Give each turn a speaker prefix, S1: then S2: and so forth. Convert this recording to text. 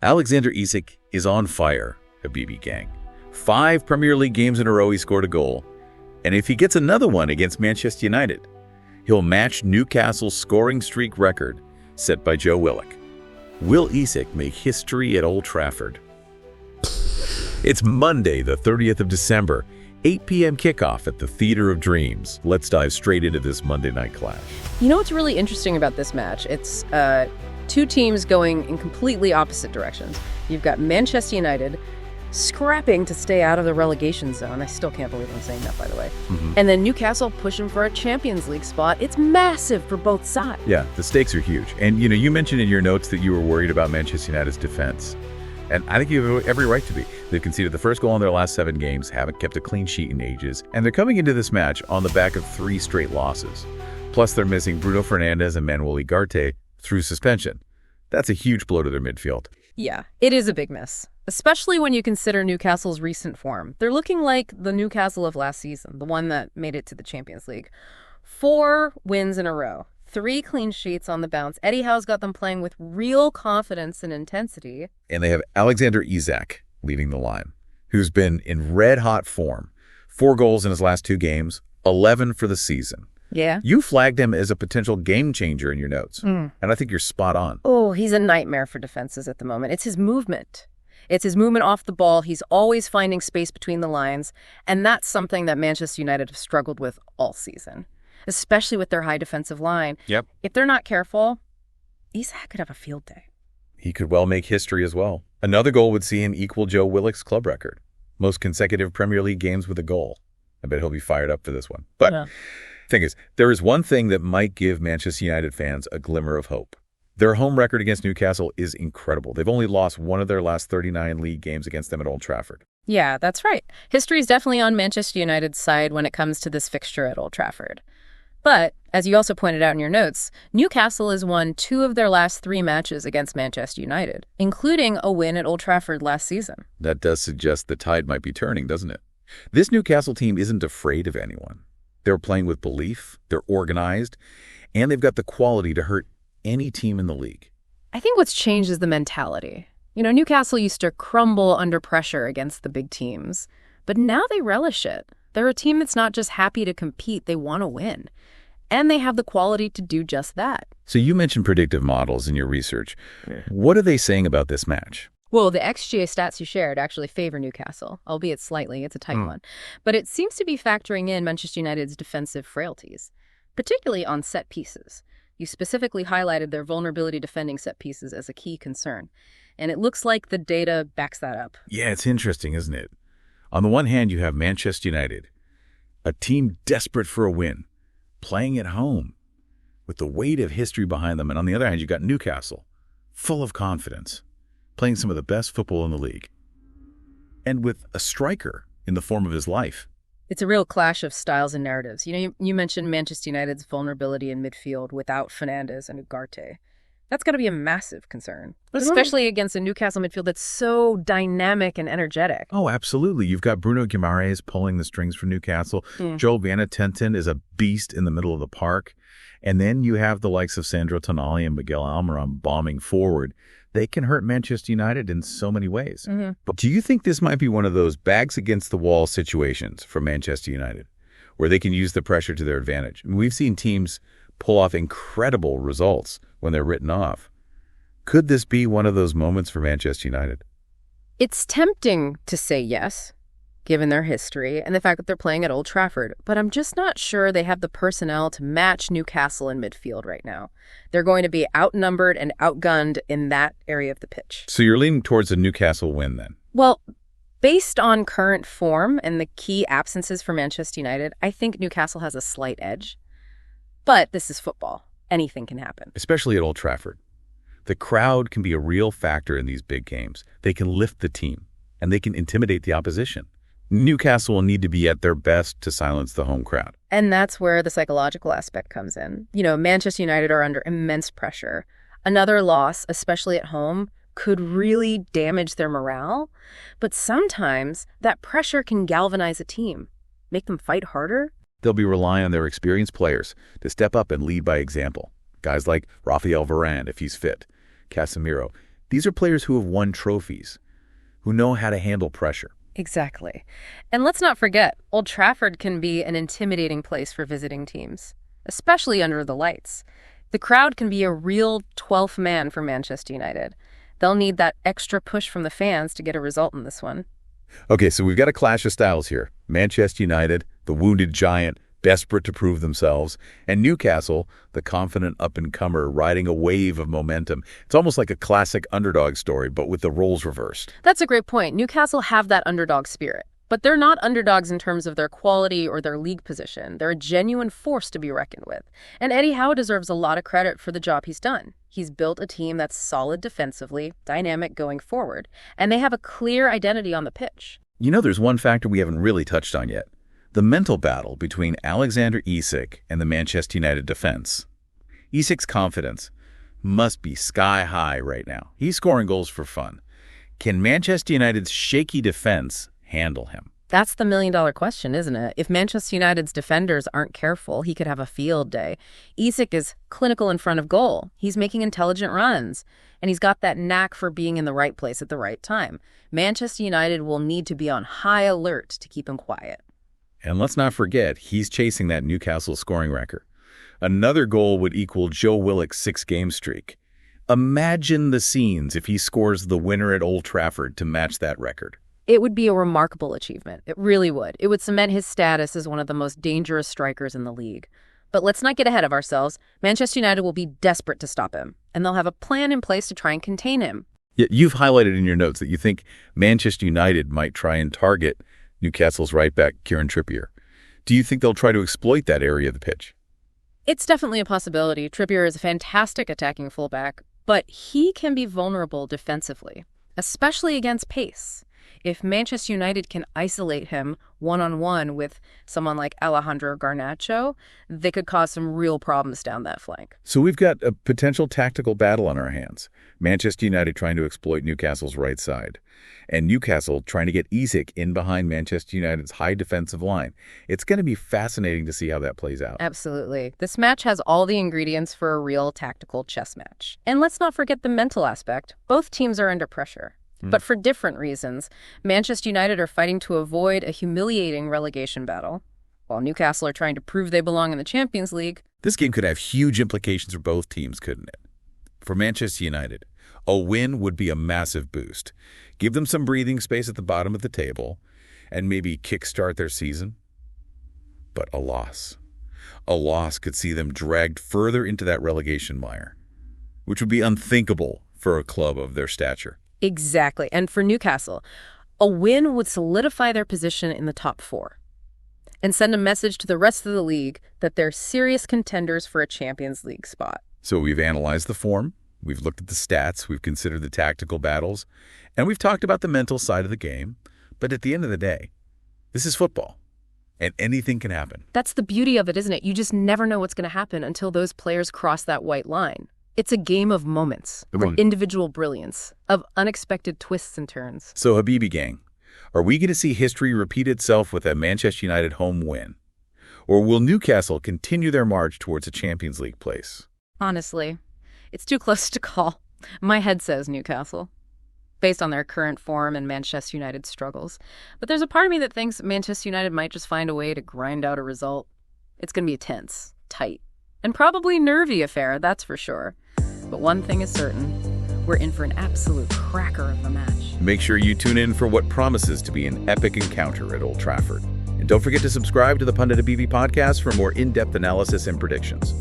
S1: Alexander Isak is on fire, Habibi gang. 5 Premier League games in a row he scored a goal. And if he gets another one against Manchester United, he'll match Newcastle's scoring streak record set by Joe Willock. Will Isak make history at Old Trafford? It's Monday, the 30th of December, 8 p.m. kickoff at the Theatre of Dreams. Let's dive straight into this Monday night clash.
S2: You know what's really interesting about this match? It's two teams going in completely opposite directions. You've got Manchester United scrapping to stay out of the relegation zone. I still can't believe I'm saying that, by the way. And then Newcastle pushing for a Champions League spot. It's massive for both sides.
S1: Yeah, the stakes are huge. And, you mentioned in your notes that you were worried about Manchester United's defense. And I think you have every right to be. They've conceded the first goal in their last 7 games, haven't kept a clean sheet in ages, and they're coming into this match on the back of 3 straight losses. Plus, they're missing Bruno Fernandes and Manuel Ugarte through suspension. That's a huge blow to their midfield.
S2: Yeah, it is a big miss, especially when you consider Newcastle's recent form. They're looking like the Newcastle of last season, the one that made it to the Champions League. 4 wins in a row. 3 clean sheets on the bounce. Eddie Howe's got them playing with real confidence and intensity.
S1: And they have Alexander Isak leading the line, who's been in red-hot form. 4 goals in his last 2 games, 11 for the season.
S2: Yeah.
S1: You flagged him as a potential game changer in your notes, and I think you're spot on.
S2: Oh, he's a nightmare for defenses at the moment. It's his movement. It's his movement off the ball. He's always finding space between the lines, and that's something that Manchester United have struggled with all season, especially with their high defensive line.
S1: Yep.
S2: If they're not careful, Isak could have a field day.
S1: He could well make history as well. Another goal would see him equal Joe Willock's club record. Most consecutive Premier League games with a goal. I bet he'll be fired up for this one. But thing is, there is one thing that might give Manchester United fans a glimmer of hope. Their home record against Newcastle is incredible. They've only lost one of their last 39 league games against them at Old Trafford.
S2: Yeah, that's right. History is definitely on Manchester United's side when it comes to this fixture at Old Trafford. But, as you also pointed out in your notes, Newcastle has won 2 of their last 3 matches against Manchester United, including a win at Old Trafford last season.
S1: That does suggest the tide might be turning, doesn't it? This Newcastle team isn't afraid of anyone. They're playing with belief, they're organized, and they've got the quality to hurt any team in the league.
S2: I think what's changed is the mentality. Newcastle used to crumble under pressure against the big teams, but now they relish it. They're a team that's not just happy to compete, they want to win. And they have the quality to do just that.
S1: So you mentioned predictive models in your research. What are they saying about this match?
S2: Well, the XGA stats you shared actually favor Newcastle, albeit slightly. It's a tight one. But it seems to be factoring in Manchester United's defensive frailties, particularly on set pieces. You specifically highlighted their vulnerability defending set pieces as a key concern. And it looks like the data backs that up.
S1: Yeah, it's interesting, isn't it? On the one hand, you have Manchester United, a team desperate for a win, playing at home with the weight of history behind them. And on the other hand, you've got Newcastle, full of confidence, playing some of the best football in the league, and with a striker in the form of his life.
S2: It's a real clash of styles and narratives. You mentioned Manchester United's vulnerability in midfield without Fernandes and Ugarte. That's got to be a massive concern, especially against a Newcastle midfield that's so dynamic and energetic.
S1: Oh, absolutely. You've got Bruno Guimaraes pulling the strings for Newcastle. Joel Van Tenten is a beast in the middle of the park. And then you have the likes of Sandro Tonali and Miguel Almiron bombing forward. They can hurt Manchester United in so many ways. But do you think this might be one of those bags against the wall situations for Manchester United, where they can use the pressure to their advantage? I mean, we've seen teams pull off incredible results when they're written off. Could this be one of those moments for Manchester United?
S2: It's tempting to say yes, given their history and the fact that they're playing at Old Trafford, but I'm just not sure they have the personnel to match Newcastle in midfield right now. They're going to be outnumbered and outgunned in that area of the pitch.
S1: So you're leaning towards a Newcastle win then?
S2: Well, based on current form and the key absences for Manchester United, I think Newcastle has a slight edge. But this is football. Anything can happen.
S1: Especially at Old Trafford. The crowd can be a real factor in these big games. They can lift the team, and they can intimidate the opposition. Newcastle will need to be at their best to silence the home crowd.
S2: And that's where the psychological aspect comes in. Manchester United are under immense pressure. Another loss, especially at home, could really damage their morale. But sometimes that pressure can galvanize a team, make them fight harder.
S1: They'll be relying on their experienced players to step up and lead by example. Guys like Rafael Varane, if he's fit, Casemiro, These are players who have won trophies, who know how to handle pressure.
S2: Exactly. And let's not forget, Old Trafford can be an intimidating place for visiting teams, especially under the lights. The crowd can be a real 12th man for Manchester United. They'll need that extra push from the fans to get a result in this one.
S1: Okay, so we've got a clash of styles here. Manchester United, the wounded giant, desperate to prove themselves, and Newcastle, the confident up-and-comer riding a wave of momentum. It's almost like a classic underdog story, but with the roles reversed.
S2: That's a great point. Newcastle have that underdog spirit, but they're not underdogs in terms of their quality or their league position. They're a genuine force to be reckoned with. And Eddie Howe deserves a lot of credit for the job he's done. He's built a team that's solid defensively, dynamic going forward, and they have a clear identity on the pitch.
S1: You know, there's one factor we haven't really touched on yet. The mental battle between Alexander Isak and the Manchester United defense. Isak's confidence must be sky high right now. He's scoring goals for fun. Can Manchester United's shaky defense handle him?
S2: That's the million-dollar question, isn't it? If Manchester United's defenders aren't careful, he could have a field day. Isak is clinical in front of goal. He's making intelligent runs, and he's got that knack for being in the right place at the right time. Manchester United will need to be on high alert to keep him quiet.
S1: And let's not forget, he's chasing that Newcastle scoring record. Another goal would equal Joe Willock's 6-game streak. Imagine the scenes if he scores the winner at Old Trafford to match that record.
S2: It would be a remarkable achievement. It really would. It would cement his status as one of the most dangerous strikers in the league. But let's not get ahead of ourselves. Manchester United will be desperate to stop him, and they'll have a plan in place to try and contain him.
S1: Yet you've highlighted in your notes that you think Manchester United might try and target Newcastle's right back, Kieran Trippier. Do you think they'll try to exploit that area of the pitch?
S2: It's definitely a possibility. Trippier is a fantastic attacking fullback, but he can be vulnerable defensively, especially against pace. If Manchester United can isolate him one-on-one with someone like Alejandro Garnacho, they could cause some real problems down that flank.
S1: So we've got a potential tactical battle on our hands. Manchester United trying to exploit Newcastle's right side, and Newcastle trying to get Isak in behind Manchester United's high defensive line. It's going to be fascinating to see how that plays out.
S2: Absolutely. This match has all the ingredients for a real tactical chess match. And let's not forget the mental aspect. Both teams are under pressure. But for different reasons. Manchester United are fighting to avoid a humiliating relegation battle, while Newcastle are trying to prove they belong in the Champions League.
S1: This game could have huge implications for both teams, couldn't it? For Manchester United, a win would be a massive boost. Give them some breathing space at the bottom of the table and maybe kickstart their season. But a loss could see them dragged further into that relegation mire, which would be unthinkable for a club of their stature.
S2: Exactly. And for Newcastle, a win would solidify their position in the top 4 and send a message to the rest of the league that they're serious contenders for a Champions League spot.
S1: So we've analyzed the form, we've looked at the stats, we've considered the tactical battles, and we've talked about the mental side of the game. But at the end of the day, this is football, and anything can happen.
S2: That's the beauty of it, isn't it? You just never know what's going to happen until those players cross that white line. It's a game of moments, of individual brilliance, of unexpected twists and turns.
S1: So, Habibi gang, are we going to see history repeat itself with a Manchester United home win? Or will Newcastle continue their march towards a Champions League place?
S2: Honestly, it's too close to call. My head says Newcastle, based on their current form and Manchester United's struggles. But there's a part of me that thinks Manchester United might just find a way to grind out a result. It's going to be a tense, tight, and probably nervy affair, that's for sure. But one thing is certain, we're in for an absolute cracker of a match.
S1: Make sure you tune in for what promises to be an epic encounter at Old Trafford. And don't forget to subscribe to the Pundit Habibi podcast for more in-depth analysis and predictions.